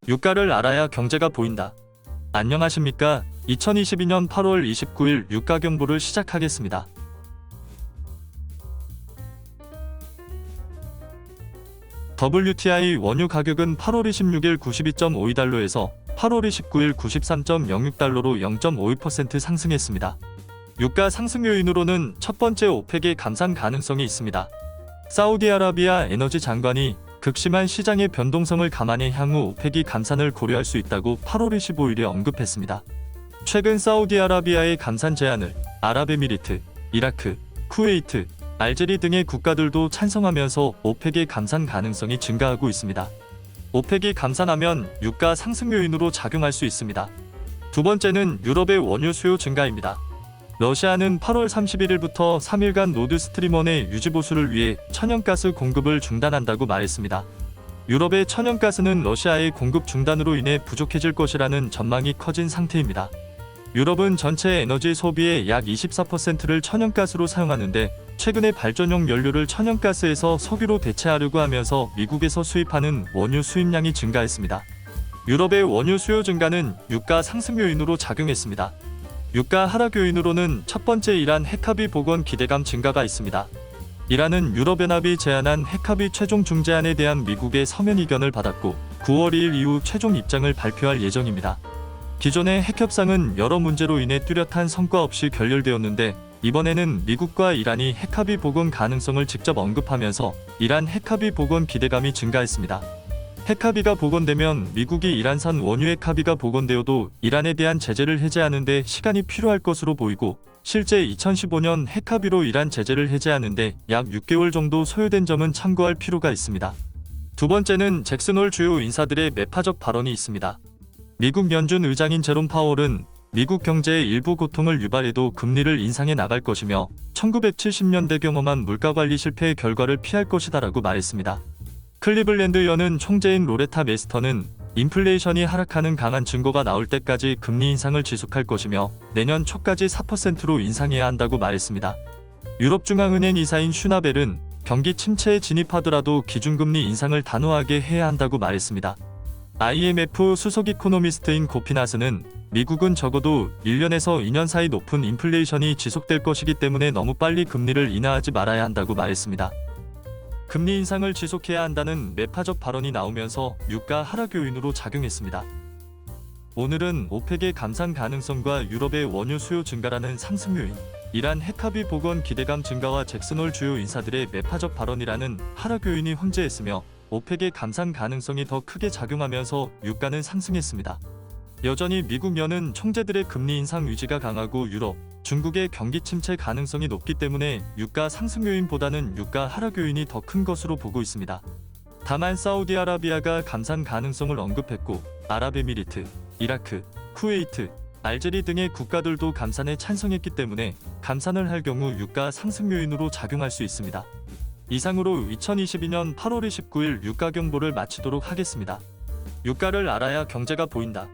유가를 알아야 경제가 보인다. 안녕하십니까? 2022년 8월 29일 유가 경보를 시작하겠습니다. WTI 원유 가격은 8월 26일 92.52달러에서 8월 29일 93.06달러로 0.52% 상승했습니다. 유가 상승 요인으로는 첫 번째 오펙의 감산 가능성이 있습니다. 사우디아라비아 에너지 장관이 극심한 시장의 변동성을 감안해 향후 오펙이 감산을 고려할 수 있다고 8월 25일에 언급했습니다. 최근 사우디아라비아의 감산 제안을 아랍에미리트, 이라크, 쿠웨이트, 알제리 등의 국가들도 찬성하면서 오펙의 감산 가능성이 증가하고 있습니다. 오펙이 감산하면 유가 상승 요인으로 작용할 수 있습니다. 두 번째는 유럽의 원유 수요 증가입니다. 러시아는 8월 31일부터 3일간 노드스트림1의 유지 보수를 위해 천연가스 공급을 중단한다고 말했습니다. 유럽의 천연가스는 러시아의 공급 중단으로 인해 부족해질 것이라는 전망이 커진 상태입니다. 유럽은 전체 에너지 소비의 약 24%를 천연가스로 사용하는데 최근에 발전용 연료를 천연가스에서 석유로 대체하려고 하면서 미국에서 수입하는 원유 수입량이 증가했습니다. 유럽의 원유 수요 증가는 유가 상승 요인으로 작용했습니다. 유가 하락 요인으로는 첫 번째 이란 핵합의 복원 기대감 증가가 있습니다. 이란은 유럽연합이 제안한 핵합의 최종 중재안에 대한 미국의 서면 이견을 받았고 9월 2일 이후 최종 입장을 발표할 예정입니다. 기존의 핵협상은 여러 문제로 인해 뚜렷한 성과 없이 결렬되었는데 이번에는 미국과 이란이 핵합의 복원 가능성을 직접 언급하면서 이란 핵합의 복원 기대감이 증가했습니다. 핵합의가 복원되면 미국이 이란산 원유 핵합의가 복원되어도 이란에 대한 제재를 해제하는 데 시간이 필요할 것으로 보이고 실제 2015년 핵합의로 이란 제재를 해제하는데 약 6개월 정도 소요된 점은 참고할 필요가 있습니다. 두 번째는 잭슨 홀 주요 인사들의 매파적 발언이 있습니다. 미국 연준 의장인 제롬 파월은 미국 경제의 일부 고통을 유발해도 금리를 인상해 나갈 것이며 1970년대 경험한 물가관리 실패의 결과를 피할 것이다라고 말했습니다. 클리블랜드 연은 총재인 로레타 메스터는 인플레이션이 하락하는 강한 증거가 나올 때까지 금리 인상을 지속할 것이며 내년 초까지 4%로 인상해야 한다고 말했습니다. 유럽중앙은행 이사인 슈나벨은 경기 침체에 진입하더라도 기준금리 인상을 단호하게 해야 한다고 말했습니다. IMF 수석 이코노미스트인 고피나스는 미국은 적어도 1년에서 2년 사이 높은 인플레이션이 지속될 것이기 때문에 너무 빨리 금리를 인하하지 말아야 한다고 말했습니다. 금리 인상을 지속해야 한다는 매파적 발언이 나오면서 유가 하락 요인으로 작용했습니다. 오늘은 오펙의 감산 가능성과 유럽의 원유 수요 증가라는 상승 요인, 이란 핵합의 복원 기대감 증가와 잭슨 홀 주요 인사들의 매파적 발언이라는 하락 요인이 혼재했으며 오펙의 감산 가능성이 더 크게 작용하면서 유가는 상승했습니다. 여전히 미국 연은 총재들의 금리 인상 의지가 강하고 유럽, 중국의 경기 침체 가능성이 높기 때문에 유가 상승 요인보다는 유가 하락 요인이 더 큰 것으로 보고 있습니다. 다만 사우디아라비아가 감산 가능성을 언급했고 아랍에미리트, 이라크, 쿠웨이트, 알제리 등의 국가들도 감산에 찬성했기 때문에 감산을 할 경우 유가 상승 요인으로 작용할 수 있습니다. 이상으로 2022년 8월 29일 유가 경보를 마치도록 하겠습니다. 유가를 알아야 경제가 보인다.